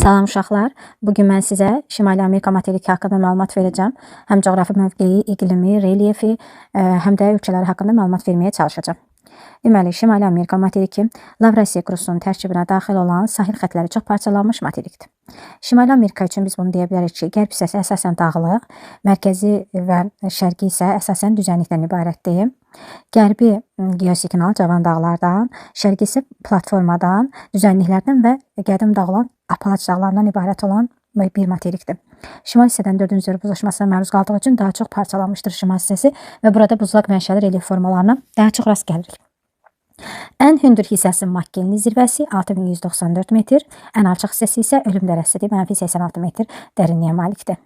Salam uşaqlar. Bugün mən sizə Şimali Amerika materiki haqqında məlumat verəcəm. Həm coğrafi mövqeyi, iqlimi, relyefi, həm də ölkələri haqqında məlumat verməyə çalışacağam. Deməli, Şimali Amerika materiki Lavrasiya qurusunun tərkibinə daxil olan sahil xəttləri çox parçalanmış materikdir. Şimali Amerika üçün biz bunu deyə bilərik ki, qərb hissəsi əsasən dağlıq, mərkəzi və şərqi isə əsasən düzənlikdən ibarətdir. Qərbi geosignal cavan dağlardan, şərqi isə platformadan, düzənliklərdən və qədim dağ olan Apalaç dağlarından ibarət olan bir materikdir. Şimal hissədən 4-cü zirvə buzlaşmasına məruz qaldığı üçün daha çox parçalanmışdır şimal hissəsi və burada buzlaq mənşəli relyef formalarına daha çox rast gəlirik. Ən hündür hissəsi Makkinli zirvəsi 6194 metr, ən alçaq hissəsi isə ölüm dərəsidir, -86 metr dərinliyə malikdir.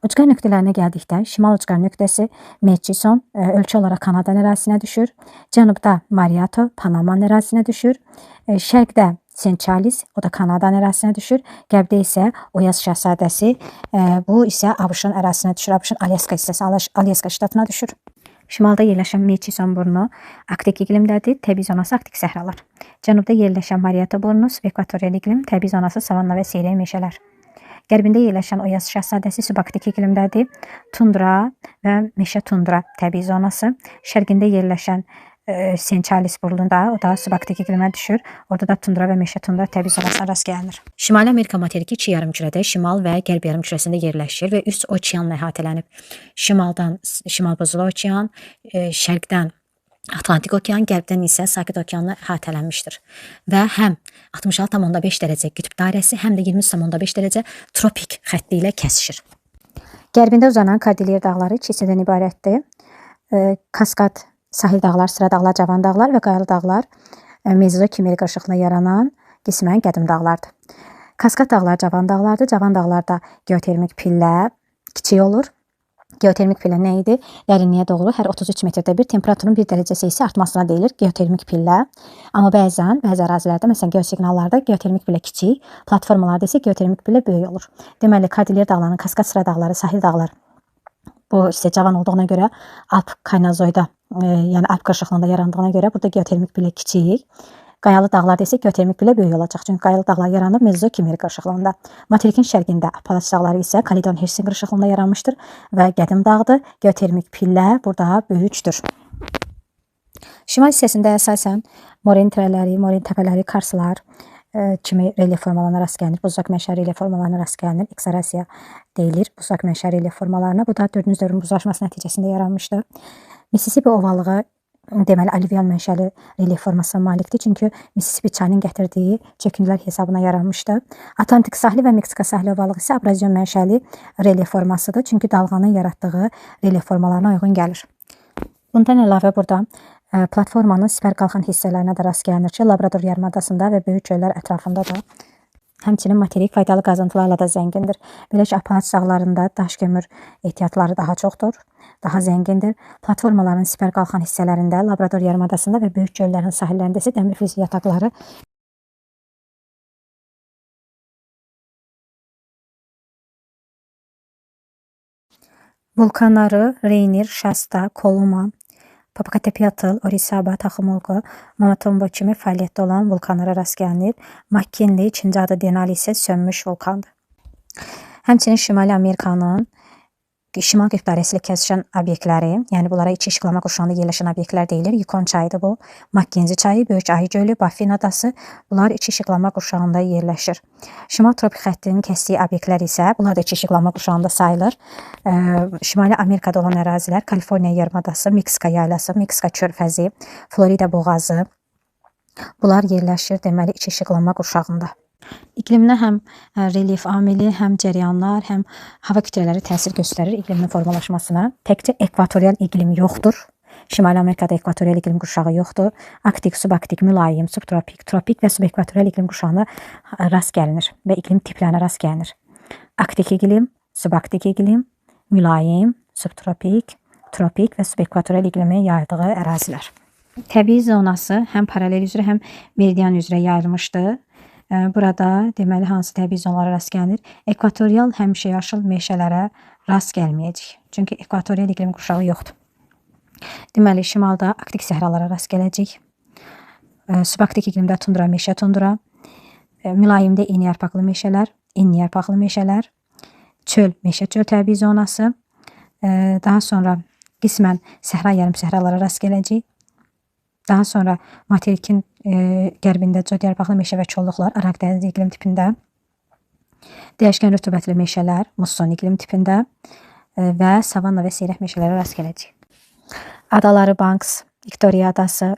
Ucqar nöqtələrinə gəldikdə, şimal ucqar nöqtəsi Murchison ölkə olaraq Kanadanın ərazisinə düşür, cənubda Mariato Panamanın ərazisinə düşür, şərqdə St. Charles, o da Kanadanın ərazisinə düşür, qərbdə isə Oyaz Şəhzadəsi, bu isə ABŞ-ın ərazisinə düşür, ABŞ-ın Alyaska hissəsi Alyaska ştatına düşür. Şimalda yerləşən Murchison burnu Arktik iqlimdədir, təbii zonası Arktik səhralar. Cənubda yerləşən Mariato burnu subekvatorial iqlim, təbii zonası savanna və seyrək meşələr. Qərbində yerləşən Oyaz Şəhzadəsi subarktik iqlimdədir, tundra və meşə tundra təbii zonası. Şərqində yerləşən St. Charles burunda, o da subarktik iqlimə düşür. Orada da tundra və meşə tundra təbii zonasına rast gəlinir. Şimali Amerika materiki iki yarımkürədə, şimal və qərb yarımkürəsində yerləşir və 3 okeanla əhatələnib. Şimaldan Şimal Buzlu okean, şərqdən Atlantik okean, qərbdən isə Sakit okeanla əhatələnmişdir. Və həm 66,5 dərəcə qütb dairəsi, həm də 20,5 dərəcə tropik xətti ilə kəsişir. Qərbində uzanan Kordilyer dağları 2 hissədən ibarətdir. Kaskad sahil dağlar, sıra dağlar, cavan dağlar və qayalı dağlar mezokimeri qırışıqla yaranan qismən qədim dağlardır. Kaskad dağlar cavan dağlardır. Cavan dağlarda geotermik pillə kiçik olur. Geotermik pillə nə idi? Dərinliyə doğru hər 33 metrdə bir temperaturun 1 dərəcəsi isə artmasına deyilir geotermik pillə. Amma bəzi ərazilərdə, məsələn geosiqnallarda geotermik pillə kiçik, platformalarda isə geotermik pillə böyük olur. Deməli, Kordilyer dağlarının kaskad sıra dağları, sahil dağlar bu isə cavan olduğuna görə Alp kaynozoyda, yəni Alp qırışıqlığında yarandığına görə burada geotermik pillə kiçik. Qayalı dağlarda isə geotermik pillə böyük olacaq. Çünki qayalı dağlar yaranıb mezokimeri qırışıqlığında. Materikin şərqində Apalaç dağları isə Caledon Hersin qırışıqlığında yaranmışdır və qədim dağdır. Geotermik pillə burada böyükdür. Şimal hissəsində əsasən moren tirələri, moren təpələri, karslar kimi relyef formalarına rast gəlinir. Buzlaq mənşəli relyef formalarına rast gəlinir. Eksorasiya deyilir buzlaq mənşəli relyef formalarına. Bu da 4-cü dövrün buzlaşması nəticəsində yaranmışdır. Missisipi ovalığı deməli alivyan mənşəli relyef formasına malikdir. Çünki Missisipi çayının gətirdiyi çöküntülər hesabına yaranmışdır. Atlantik sahili və Meksika sahili ovalığı isə abrazyon mənşəli relyef formasıdır. Çünki dalğanın yaratdığı relyef formalarına uyğun gəlir. Bundan əlavə burada platformanın sipər qalxan hissələrinə də rast gəlinir ki, Labrador yarımadasında və böyük göllər ətrafında da. Həmçinin materik faydalı qazıntılarla da zəngindir. Belə ki, Apalaç dağlarında daş kömür ehtiyatları daha çoxdur, daha zəngindir. Platformaların sipər qalxan hissələrində, Labrador yarımadasında və böyük göllərin sahillərində isə dəmir fliz yataqları vulkanları Reynir, Şasta, Koluma, Popocatépetl, Orizaba, Taxumulqo, Mamatombo kimi fəaliyyətdə olan vulkanlara rast gəlinir. Makkinli, ikinci adı Denali isə sönmüş vulkandır. Həmçinin Şimali Amerikanın şimal qütb dairəsi ilə kəsişən obyektləri, yəni bunlara iki işıqlama qurşağında yerləşən obyektlər deyilir. Yukon çayıdır bu, Makkenzi çayı, Böyük Ayı gölü, Baffin adası, bunlar iki işıqlama qurşağında yerləşir. Şimal tropik xəttinin kəsdiyi obyektlər isə, bunlar da iki işıqlama qurşağında sayılır. Şimali Amerikada olan ərazilər, Kaliforniya yarımadası, Meksika yaylası, Meksika körfəzi, Florida boğazı, bunlar yerləşir deməli iki işıqlama qurşağında. İqliminə həm relyef amili, həm cəryanlar, həm hava kütlələri təsir göstərir iqlimin formalaşmasına. Təkcə ekvatorial iqlim yoxdur. Şimali Amerikada ekvatorial iqlim qurşağı yoxdur. Arktik, subarktik, mülayim, subtropik, tropik və subekvatorial iqlim qurşağına rast gəlinir və iqlim tiplərinə rast gəlinir. Arktik iqlim, subarktik iqlim, mülayim, subtropik, tropik və subekvatorial iqlimin yayıldığı ərazilər. Təbii zonası həm paralel üzrə, həm meridian üzrə yayılmışdır. Burada deməli hansı təbii zonalara rast gəlinir? Ekvatorial həmişəyaşıl meşələrə rast gəlməyəcək. Çünki ekvatorial iqlim qurşağı yoxdur. Deməli şimalda Arktik səhralara rast gələcək. Subarktik iqlimdə tundra, meşə tundra. mülayimdə enliyarpaqlı meşələr, çöl, meşə çöl təbii zonası, daha sonra qismən səhra yarımsəhralara rast gələcəyik. Daha sonra materikin qərbində codyarpaqlı meşə və çolluqlar, Araq dənizi iqlim tipində, dəyişkən rütubətli meşələr, musson iqlim tipində və savanna və seyrək meşələrə rast gələcəyik. Adaları Banks, Victoria adası,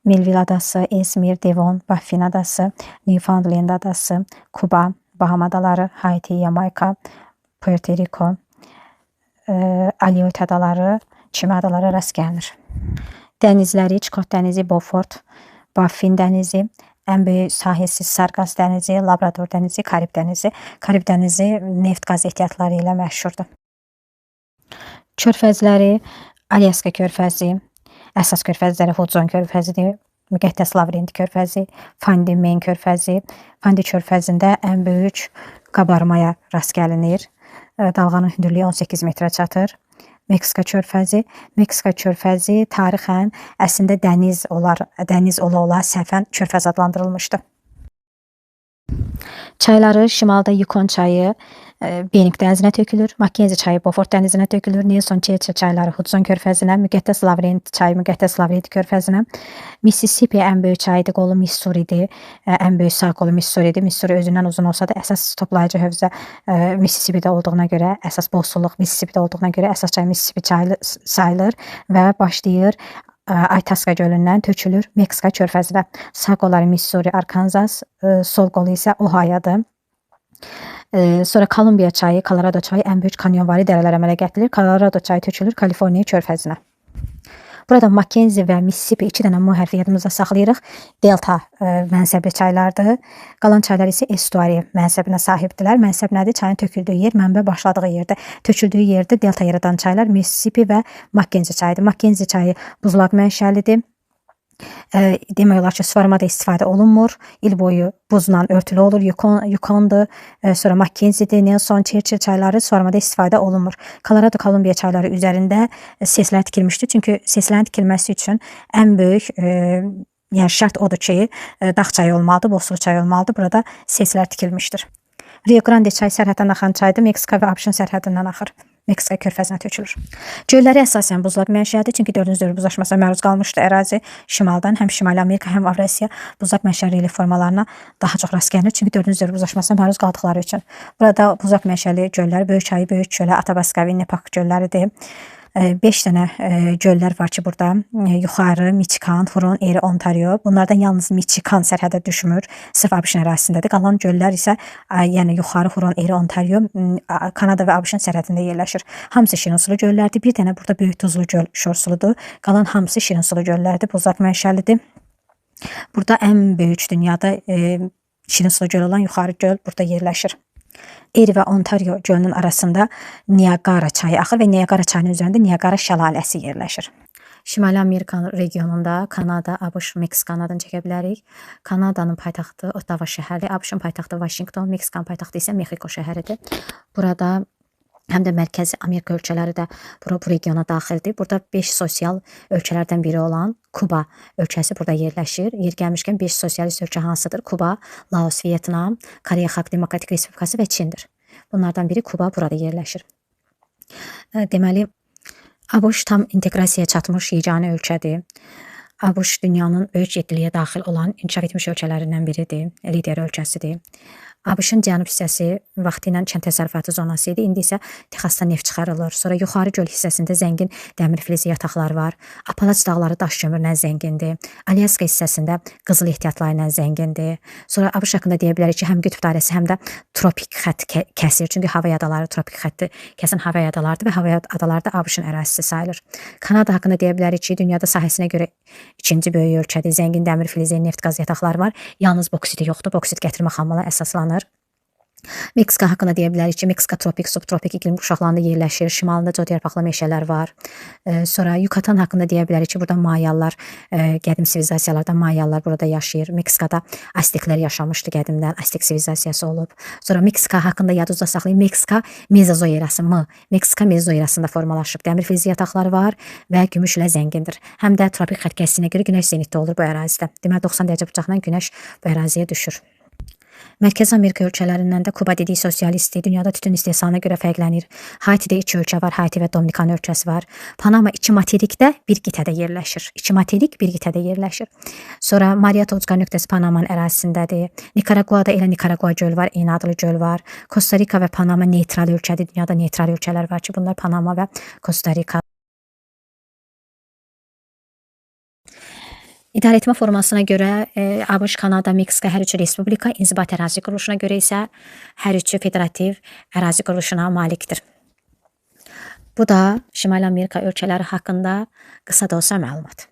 Melville adası, Ellesmere, Devon, Baffin adası, Newfoundland adası, Kuba, Baham adaları, Haiti, Yamaika, Puerto Rico, Aleut adaları, Çimə adaları rast gəlinir. Dənizləri Çikot dənizi, Beaufort, Baffin dənizi, ən böyük sahilsiz Sarqas dənizi, Labrador dənizi, Karib dənizi. Karib dənizi neft qaz ehtiyatları ilə məşhurdur. Körfəzləri Alyaska körfəzi, əsas körfəzləri Hudson körfəzidir, Müqəddəs Lavrenti körfəzi, Fundy Main körfəzi. Fundy körfəzində ən böyük qabarmaya rast gəlinir. Dalğanın hündürlüyü 18 metrə çatır. Meksika körfəzi tarixən əslində dəniz ola səhvən körfəz adlandırılmışdı. Çayları şimalda Yukon çayı Bering dənizinə tökülür, Mackenzie çayı Beaufort dənizinə tökülür, Nelson Churchill çayları Hudson körfəzinə, Müqəddəs Lavrenti çayı Müqəddəs Lavrenti körfəzinə, Mississippi ən böyük çayıdır, qolu Missouri'dir, ən böyük sağ qolu Missouri'dir. Missouri özündən uzun olsa da əsas toplayıcı hövzə Mississippi'də olduğuna görə, əsas bolsulluq Mississippi'də olduğuna görə əsas çay Mississippi çayı sayılır və başlayır Aytaska gölündən tökülür Meksika körfəzinə. Sağ qolları Missouri, Arkansas, sol qolu isə Ohio'dur. Sonra Kolumbiya çayı, Colorado çayı ən böyük kanyonvari dərələr əmələ gətirir. Colorado çayı tökülür Kaliforniya körfəzinə. Burada Mackenzie və Mississippi 2 dənə M hərfi yadımızda saxlayırıq. Delta mənsəbli çaylardır. Qalan çaylar isə estuari mənsəbinə sahibdirlər. Mənsəb nədir? Çayın töküldüyü yer, mənbə başladığı yerdə. Töküldüyü yerdə delta yaradan çaylar Mississippi və Mackenzie çayıdır. Mackenzie çayı buzlaq mənşəlidir. Demək olar ki, suvarmada istifadə olunmur. İl boyu buzla örtülü olur. Yukondur. Sonra Mackenzie'dir, Nelson, Churchill çayları suvarmada istifadə olunmur. Colorado, Kolumbiya çayları üzərində seslər tikilmişdir. Çünki seslərin tikilməsi üçün ən böyük yəni şərt odur ki, dağ çayı olmalıdır, bosulu çayı olmalıdır. Burada seslər tikilmişdir. Rio Grande çayı sərhəddən axan çaydır. Meksika və ABŞ-ın sərhədindən axır. Meksika körfəzinə tökülür. Gölləri əsasən buzlaq mənşəlidir. Çünki 4-cü dövr buzlaşmasına məruz qalmışdı ərazi şimaldan. Həm Şimali Amerika, həm Avrasiya buzlaq mənşəli relief formalarına daha çox rast gəlinir. Çünki 4-cü dövr buzlaşmasına məruz qaldıqları üçün. Burada buzlaq mənşəli göllər Böyük çayı, Böyük çölə, Athabasca, Winnepak gölləridir. 5 dənə göllər var ki, burada yuxarı Michigan, Huron, Erie, Ontario. Bunlardan yalnız Michigan sərhədə düşmür. Sırf ABŞ-ın ərazisindədir. Qalan göllər isə yəni yuxarı Huron, Erie, Ontario Kanada və ABŞ-ın sərhədində yerləşir. Hamısı şirinsulu göllərdir. Bir dənə burada Böyük Tuzlu göl şorsuludur. Qalan hamısı şirinsulu göllərdir. Buzlaq mənşəlidir. Burada ən böyük dünyada şirinsulu göl olan yuxarı göl burada yerləşir. Erie və Ontario gölünün arasında Niagara çayı axır və Niagara çayının üzərində Niagara şəlaləsi yerləşir. Şimali Amerika regionunda Kanada, ABŞ, Meksikanın adını çəkə bilərik. Kanadanın paytaxtı Ottawa şəhəri, ABŞ-ın paytaxtı Washington, Meksikanın paytaxtı isə Mexico şəhəridir. Burada həm də mərkəzi Amerika ölkələri də bu regiona daxildir. Burada 5 sosial ölkələrdən biri olan Kuba ölkəsi burada yerləşir. Yer gəlmişkən 5 sosialist ölkə hansıdır? Kuba, Laos, Vietnam, Koreya Xalq Demokratik Respublikası və Çindir. Bunlardan biri Kuba burada yerləşir. Deməli, ABŞ tam inteqrasiyaya çatmış yeganə ölkədir. ABŞ dünyanın böyük yeddiliyə daxil olan inkişaf etmiş ölkələrindən biridir, lider ölkəsidir. ABŞ-ın cənub hissəsi vaxtilə kənd təsərrüfatı zonası idi. İndi isə Texasda neft çıxarılır. Sonra yuxarı göl hissəsində zəngin dəmir filizi yataqlar var. Apalaç dağları daş kömürlə zəngindir. Alyaska hissəsində qızıl ehtiyatları ilə zəngindir. Sonra ABŞ haqqında deyə bilərik ki, həm qütb dairəsi, həm də tropik xətt kəsir. Çünki Havay adaları tropik xətti kəsən Havay adalarıdır və Havay adaları da ABŞ-ın ərazisi sayılır. Kanada haqqında deyə bilərik ki, dünyada sahəsinə görə ikinci böyük ölkədir. Zəngin dəmir filizi, neft qaz yataqları var. Yalnız boksiti yoxdur. Boksit gətirmə xammalı əsaslanır. Meksika haqqında deyə bilərik ki, Meksika tropik, subtropik iqlim qurşaqlarında yerləşir. Şimalında codyarpaqlı meşələr var. Sonra Yucatan haqqında deyə bilərik ki, burada Mayalar, qədim sivilizasiyalardan Mayalar burada yaşayır. Meksikada Azteklər yaşamışdı qədimdən, Aztek sivilizasiyası olub. Sonra Meksika haqqında yadınızda saxlayın, Meksika mezozoerası mı? Meksika mezozoerasında formalaşıb. Dəmir filizi yataqları var və gümüşlə zəngindir. Həm də tropik xətt kəsiyinə görə günəş zenitdə olur bu ərazidə. Deməli 90 dərəcə bucaqla günəş bu əraziyə düşür. Mərkəzi Amerika ölkələrindən də Kuba dediyi sosialistdir. Dünyada tütün istehsalına görə fərqlənir. Haitidə 2 ölkə var. Haiti və Dominikan ölkəsi var. Panama 2 materikdə bir qitədə yerləşir. 2 materik bir qitədə yerləşir. Sonra Maria Toçka nöqtəsi Panamanın ərazisindədir. Nikaraguada elə Nikaragua göl var, eyni adlı göl var. Kosta Rika və Panama neytral ölkədir. Dünyada neytral ölkələr var ki, bunlar Panama və Kosta Rika. İdarəetmə formasına görə ABŞ, Kanada, Meksika hər üçü respublika, inzibati ərazi quruluşuna görə isə hər üçü federativ ərazi quruluşuna malikdir. Bu da Şimali Amerika ölkələri haqqında qısa da olsa məlumat.